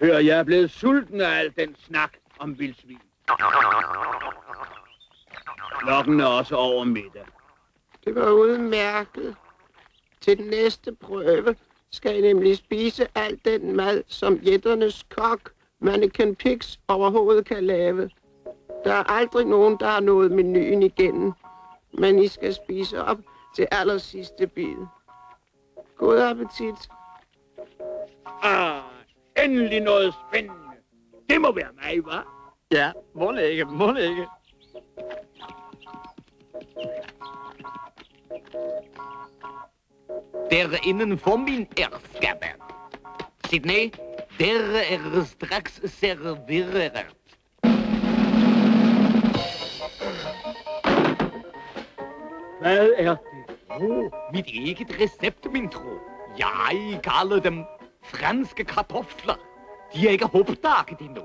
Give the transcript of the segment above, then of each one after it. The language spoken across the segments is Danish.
Hør, jeg er blevet sulten af al den snak om vildsvin. Klokken er også over middag. Det var udmærket. Til den næste prøve skal I nemlig spise al den mad, som jætternes kok, Mannequin Pigs, overhovedet kan lave. Der er aldrig nogen, der har nået menuen igennem, men I skal spise op til allersidste bid. God appetit. Endelig noget spændende. Det må være mig, hva'? Ja, må ikke. Derinden for min ærskabe. Sydney, der er straks serveret. Hvad er det? Mit eget recept, min tro. Jeg kalder dem franske kartofler. De er ikke opdaget endnu.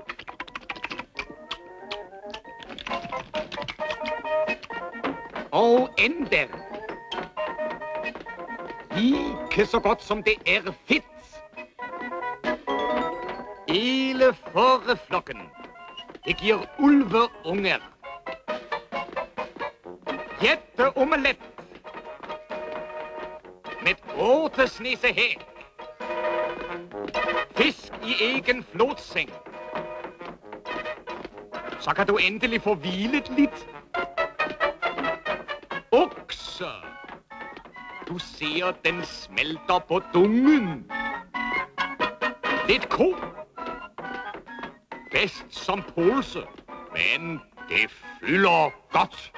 Og ender. Ikke så godt som det er fedt. Hele fåreflokken. Det giver ulveunger. Jætteomelet. Med 8 snese hæk. Fisk i egen flodseng. Så kan du endelig få hvilet lidt. Okse. Du ser, den smelter på dungen. Lidt ko. Bedst som pølse, men det fylder godt.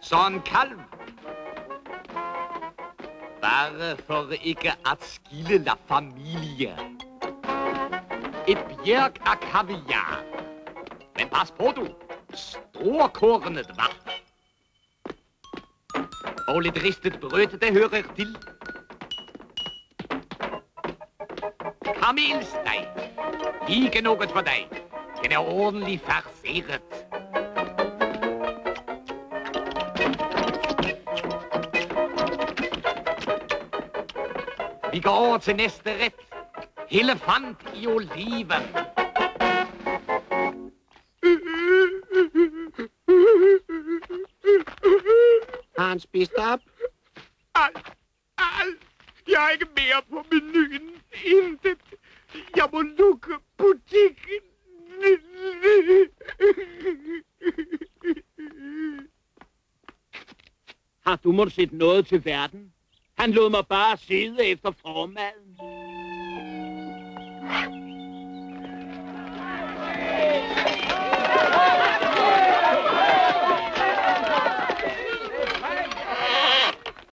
Så en kalv. Bare for ikke at skille la familie. Et bjerg af kaviar. Men pas på du. Storkornet var. Og lidt ristet brød, det hører til. Kamelsteg. Ikke noget for dig. Den er ordentligt farseret. Vi går over til næste ret. Elefant i oliven. Har han spist op? Alt. Jeg er ikke mere på menuen. Intet. Jeg må lukke butikken. Har du måttet set noget til verden? Han lod mig bare sidde efter formaden.